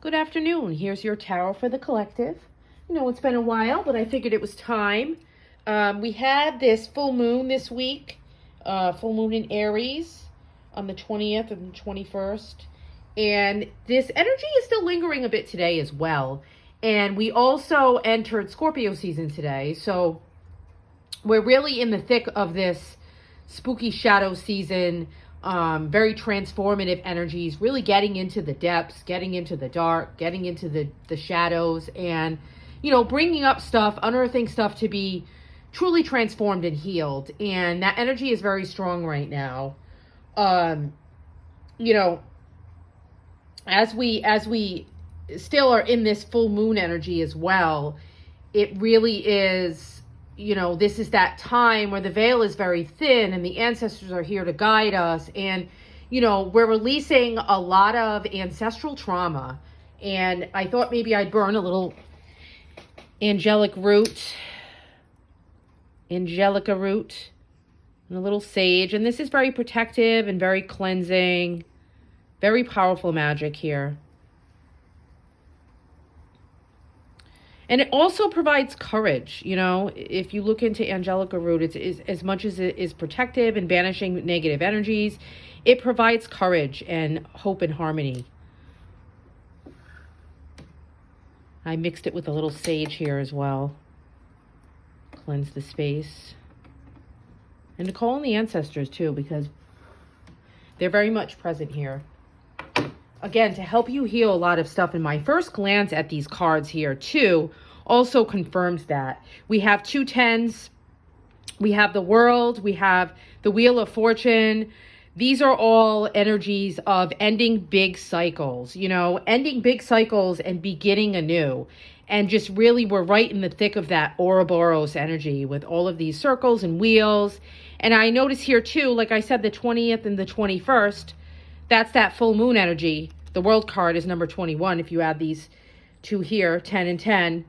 Good afternoon. Here's your tarot for the collective. It's been a while, but I figured it was time. We had this full moon this week, full moon in Aries on the 20th and the 21st. And this energy is still lingering a bit today as well. And we also entered Scorpio season today. So we're really in the thick of this spooky shadow season. Very transformative energies, really getting into the depths, getting into the dark, getting into the shadows, and, bringing up stuff, unearthing stuff to be truly transformed and healed. And that energy is very strong right now. As we still are in this full moon energy as well, it really is, this is that time where the veil is very thin and the ancestors are here to guide us. And, we're releasing a lot of ancestral trauma. And I thought maybe I'd burn a little angelica root, and a little sage. And this is very protective and very cleansing, very powerful magic here. And it also provides courage. If you look into angelica root, it's as much as it is protective and banishing negative energies, it provides courage and hope and harmony. I mixed it with a little sage here as well. Cleanse the space. And to call on the ancestors too, because they're very much present here. Again, to help you heal a lot of stuff. And my first glance at these cards here too also confirms that. We have 2 tens, we have the World, we have the Wheel of Fortune. These are all energies of ending big cycles, ending big cycles and beginning anew. And just really, we're right in the thick of that Ouroboros energy with all of these circles and wheels. And I notice here too, like I said, the 20th and the 21st, that's that full moon energy. The World card is number 21. If you add these two here, 10 and 10,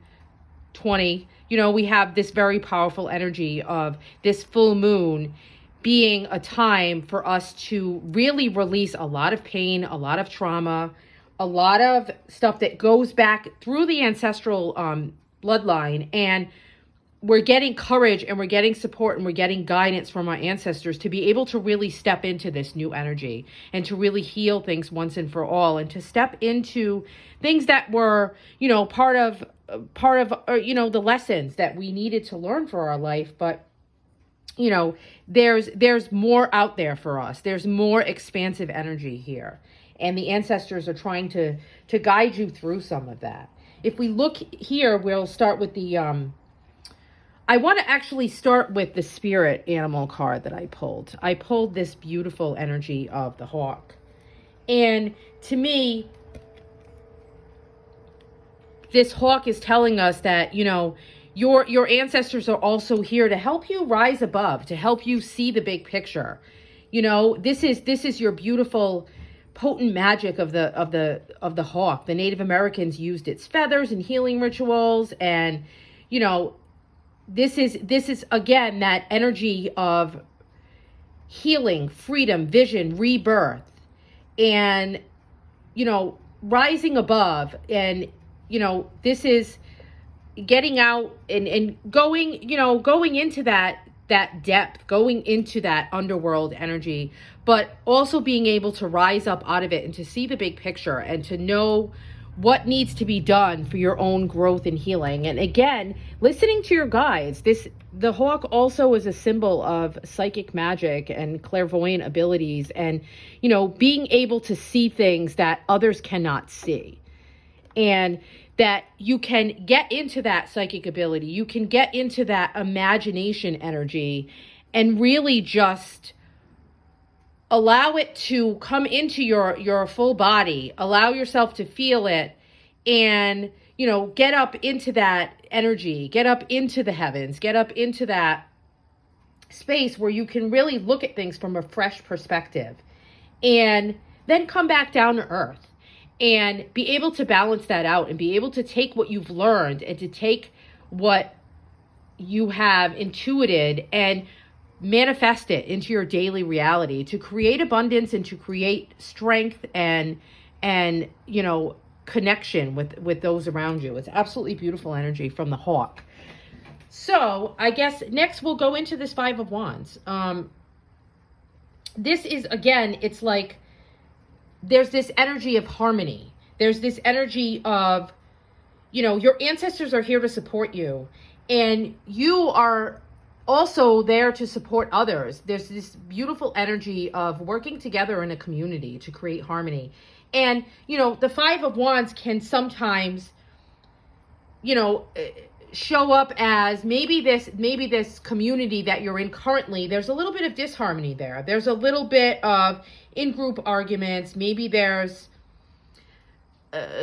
20, we have this very powerful energy of this full moon being a time for us to really release a lot of pain, a lot of trauma, a lot of stuff that goes back through the ancestral bloodline. And we're getting courage and we're getting support and we're getting guidance from our ancestors to be able to really step into this new energy and to really heal things once and for all, and to step into things that were, part of the lessons that we needed to learn for our life. But, there's more out there for us. There's more expansive energy here. And the ancestors are trying to guide you through some of that. If we look here, we'll start with the, I want to actually start with the spirit animal card that I pulled. I pulled this beautiful energy of the hawk. And to me, this hawk is telling us that, your ancestors are also here to help you rise above, to help you see the big picture. This is your beautiful, potent magic of the hawk. The Native Americans used its feathers in healing rituals, and this is again that energy of healing, freedom, vision, rebirth, and rising above. And this is getting out and going into that depth, going into that underworld energy, but also being able to rise up out of it and to see the big picture and to know what needs to be done for your own growth and healing. And again, listening to your guides. The hawk also is a symbol of psychic magic and clairvoyant abilities, and being able to see things that others cannot see. And that you can get into that psychic ability, you can get into that imagination energy, and really just allow it to come into your full body, allow yourself to feel it, and, get up into that energy, get up into the heavens, get up into that space where you can really look at things from a fresh perspective, and then come back down to earth and be able to balance that out and be able to take what you've learned and to take what you have intuited and manifest it into your daily reality, to create abundance and to create strength and connection with those around you. It's absolutely beautiful energy from the hawk. So I guess next we'll go into this Five of Wands. This is, again, it's like there's this energy of harmony. There's this energy of, your ancestors are here to support you, and you are also there to support others. There's this beautiful energy of working together in a community to create harmony. And, the Five of Wands can sometimes, show up as maybe this community that you're in currently, there's a little bit of disharmony there. There's a little bit of in-group arguments. Maybe there's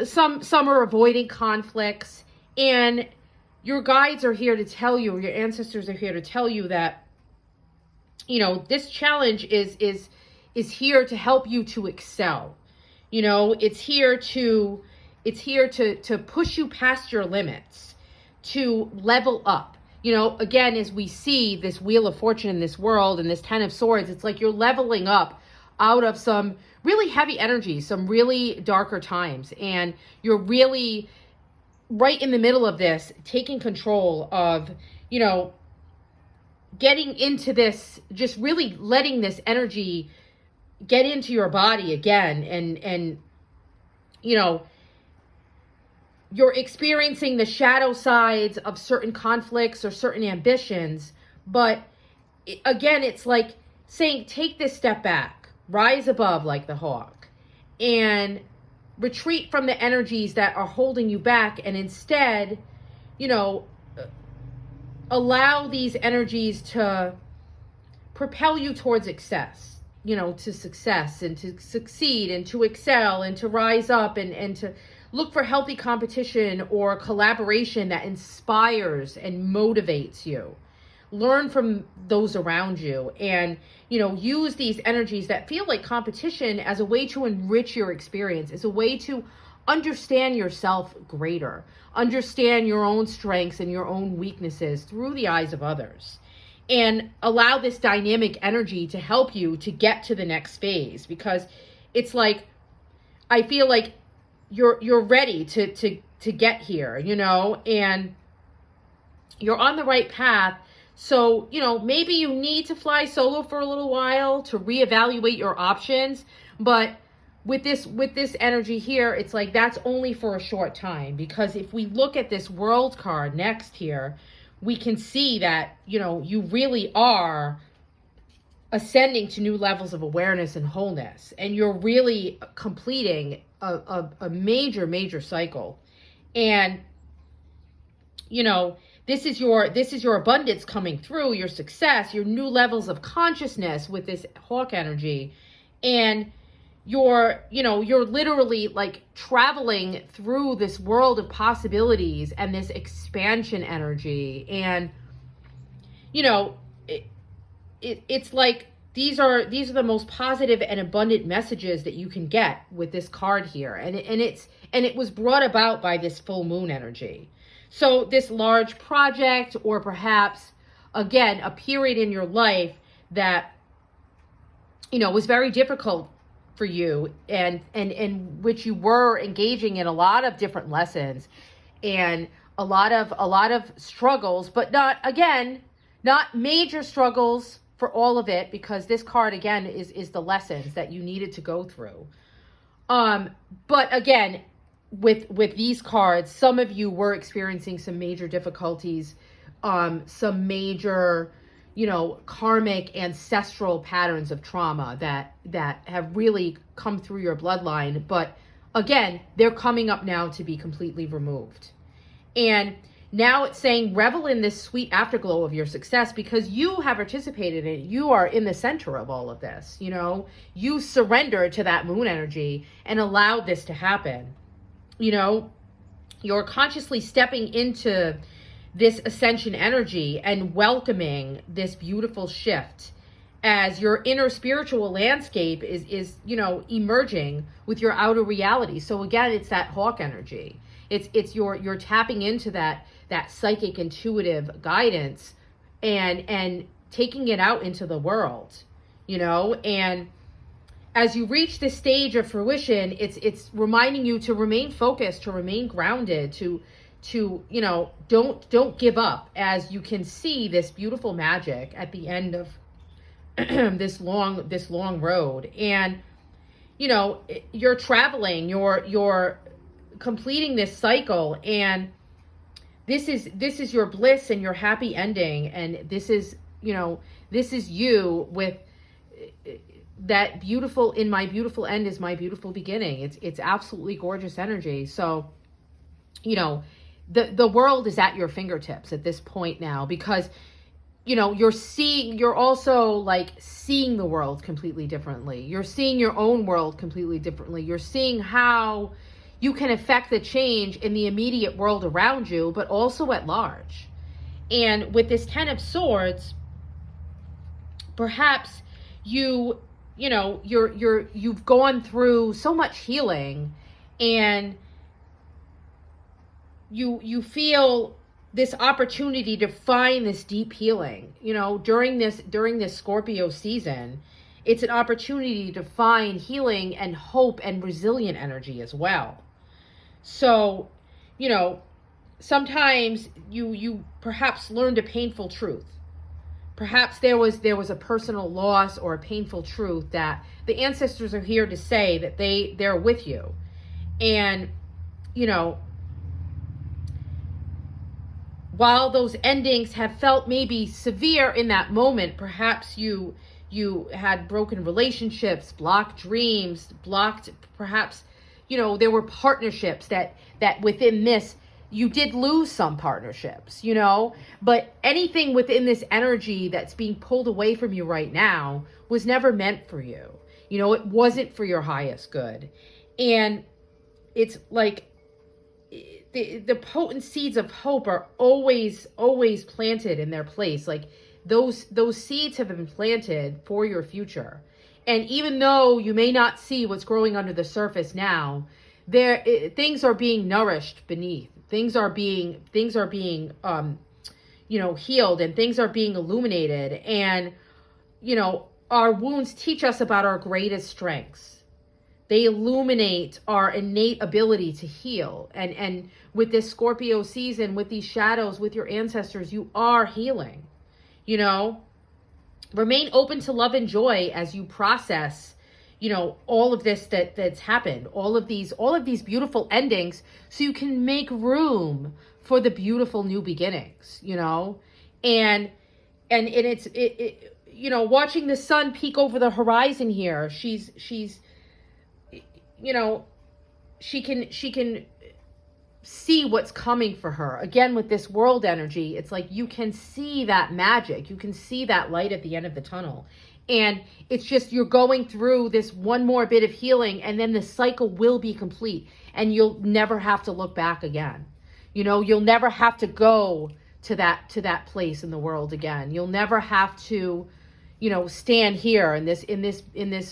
some are avoiding conflicts, and your guides are here to tell you, your ancestors are here to tell you that, this challenge is here to help you to excel. It's here to push you past your limits, to level up. Again, as we see this Wheel of Fortune in this world and this Ten of Swords, it's like you're leveling up out of some really heavy energy, some really darker times. And you're really right in the middle of this, taking control of, getting into this, just really letting this energy get into your body again. And you're experiencing the shadow sides of certain conflicts or certain ambitions. But again, it's like saying, take this step back, rise above like the hawk, and retreat from the energies that are holding you back. And instead, allow these energies to propel you towards success, to success and to succeed and to excel and to rise up and to look for healthy competition or collaboration that inspires and motivates you. Learn from those around you, and, use these energies that feel like competition as a way to enrich your experience, as a way to understand yourself greater, understand your own strengths and your own weaknesses through the eyes of others, and allow this dynamic energy to help you to get to the next phase. Because it's like, I feel like you're ready to get here, and you're on the right path. So, maybe you need to fly solo for a little while to reevaluate your options. But with this energy here, it's like that's only for a short time. Because if we look at this World card next here, we can see that, you really are ascending to new levels of awareness and wholeness. And you're really completing a major cycle. And, this is your abundance coming through, your success, your new levels of consciousness with this hawk energy. And you're literally like traveling through this world of possibilities and this expansion energy. And, it's like these are the most positive and abundant messages that you can get with this card here. And it was brought about by this full moon energy. So this large project, or perhaps, again, a period in your life that, was very difficult for you, and which you were engaging in a lot of different lessons and a lot of struggles, but not major struggles for all of it, because this card again is the lessons that you needed to go through. But again, with these cards, some of you were experiencing some major difficulties, some major, karmic ancestral patterns of trauma that have really come through your bloodline. But again, they're coming up now to be completely removed. And now it's saying revel in this sweet afterglow of your success, because you have participated in it. You are in the center of all of this. You surrendered to that moon energy and allowed this to happen. You're consciously stepping into this ascension energy and welcoming this beautiful shift as your inner spiritual landscape is emerging with your outer reality. So again, it's that hawk energy. It's you're tapping into that psychic intuitive guidance and taking it out into the world, and as you reach this stage of fruition, it's reminding you to remain focused, to remain grounded, to don't give up, as you can see this beautiful magic at the end of this long road. And you're traveling, you're completing this cycle, and this is your bliss and your happy ending. And this is you with that beautiful, in my beautiful end is my beautiful beginning. It's absolutely gorgeous energy. So the world is at your fingertips at this point now, because you're also like seeing the world completely differently. You're seeing your own world completely differently. You're seeing how you can affect the change in the immediate world around you, but also at large. And with this 10 of Swords, perhaps you've gone through so much healing, and you feel this opportunity to find this deep healing. During this Scorpio season, it's an opportunity to find healing and hope and resilient energy as well. So, sometimes you perhaps learned a painful truth. Perhaps there was a personal loss or a painful truth that the ancestors are here to say that they're with you. And, while those endings have felt maybe severe in that moment, perhaps you had broken relationships, blocked dreams, perhaps, there were partnerships that within this, you did lose some partnerships, but anything within this energy that's being pulled away from you right now was never meant for you. It wasn't for your highest good. And it's like, the potent seeds of hope are always planted in their place. Like those seeds have been planted for your future. And even though you may not see what's growing under the surface now, things are being nourished beneath. Things are being healed, and things are being illuminated. And our wounds teach us about our greatest strengths. They illuminate our innate ability to heal. And with this Scorpio season, with these shadows, with your ancestors, you are healing. Remain open to love and joy as you process, all of this that's happened, all of these beautiful endings, so you can make room for the beautiful new beginnings, and it's watching the sun peek over the horizon here. She's she can see what's coming for her. Again, with this world energy, it's like you can see that magic. You can see that light at the end of the tunnel. And it's just, you're going through this one more bit of healing, and then the cycle will be complete, and you'll never have to look back again. You'll never have to go to that place in the world again. You'll never have to, stand here in this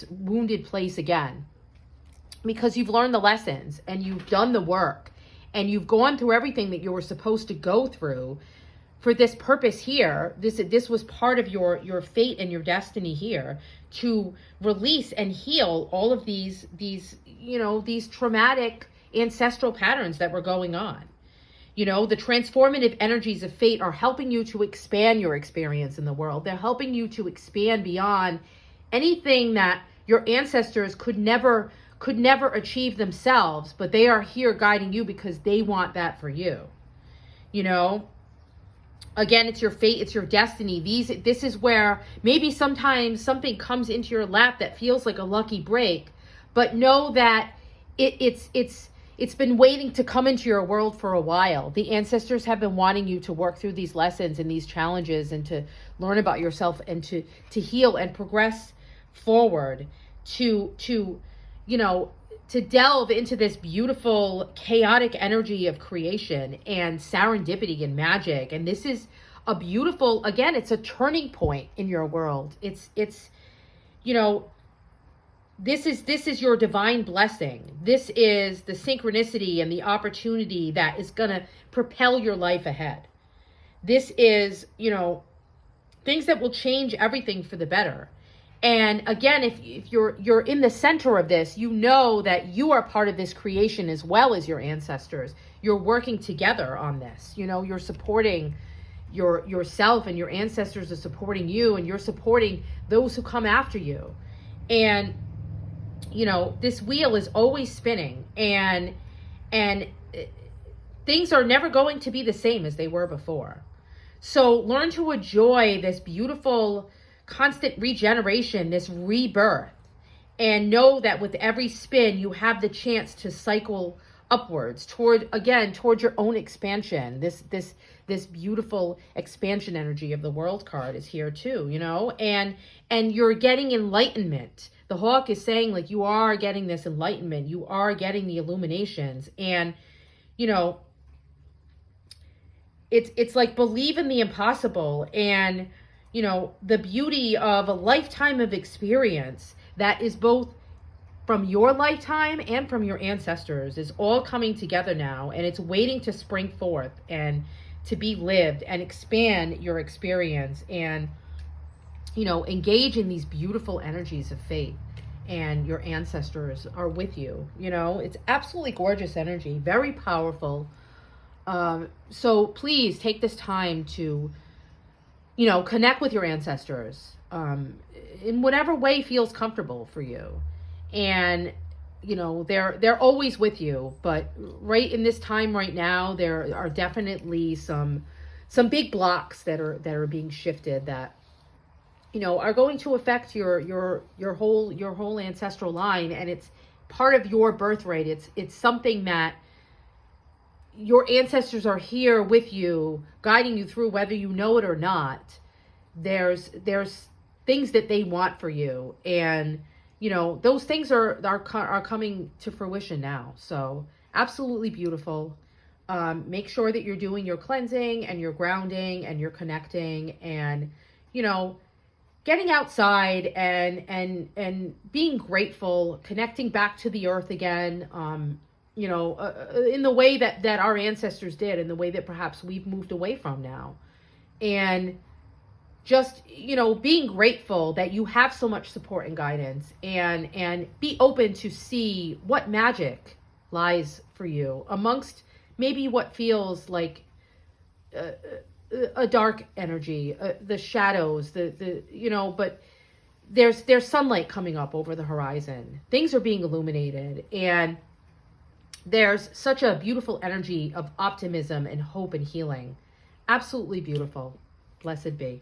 wounded place again. Because you've learned the lessons, and you've done the work, and you've gone through everything that you were supposed to go through for this purpose here. This was part of your fate and your destiny here, to release and heal all of these traumatic ancestral patterns that were going on. The transformative energies of fate are helping you to expand your experience in the world. They're helping you to expand beyond anything that your ancestors could never achieve themselves, but they are here guiding you because they want that for you. Again, it's your fate, it's your destiny. This is where maybe sometimes something comes into your lap that feels like a lucky break, but know that it's been waiting to come into your world for a while. The ancestors have been wanting you to work through these lessons and these challenges, and to learn about yourself, and to heal and progress forward, to delve into this beautiful, chaotic energy of creation and serendipity and magic. And this is a beautiful, again, it's a turning point in your world. This is your divine blessing. This is the synchronicity and the opportunity that is going to propel your life ahead. This is, things that will change everything for the better. And again, if you're in the center of this, you know that you are part of this creation as well as your ancestors. You're working together on this. You know, you're supporting yourself, and your ancestors are supporting you, and you're supporting those who come after you. And you know, this wheel is always spinning, and things are never going to be the same as they were before. So learn to enjoy this beautiful constant regeneration, this rebirth, and know that with every spin you have the chance to cycle upwards towards your own expansion. This beautiful expansion energy of the world card is here too, you know, and you're getting enlightenment. The hawk is saying, like, you are getting this enlightenment, you are getting the illuminations. And you know, it's like, believe in the impossible. And you know, the beauty of a lifetime of experience that is both from your lifetime and from your ancestors is all coming together now, and it's waiting to spring forth and to be lived and expand your experience, and you know, engage in these beautiful energies of faith. And your ancestors are with you. You know, it's absolutely gorgeous energy, very powerful. So please take this time to, you know, connect with your ancestors in whatever way feels comfortable for you. And you know, they're always with you, but right in this time right now, there are definitely some big blocks that are being shifted, that you know, are going to affect your whole ancestral line. And it's part of your birthright. It's something that your ancestors are here with you, guiding you through, whether you know it or not. There's things that they want for you, and you know, those things are coming to fruition now. So absolutely beautiful. Make sure that you're doing your cleansing and your grounding and your connecting, and you know, getting outside and being grateful, connecting back to the earth again. You know, in the way that our ancestors did, in the way that perhaps we've moved away from now. And just, you know, being grateful that you have so much support and guidance, and be open to see what magic lies for you amongst maybe what feels like a dark energy, the shadows, the you know, but there's sunlight coming up over the horizon. Things are being illuminated, and there's such a beautiful energy of optimism and hope and healing. Absolutely beautiful. Blessed be.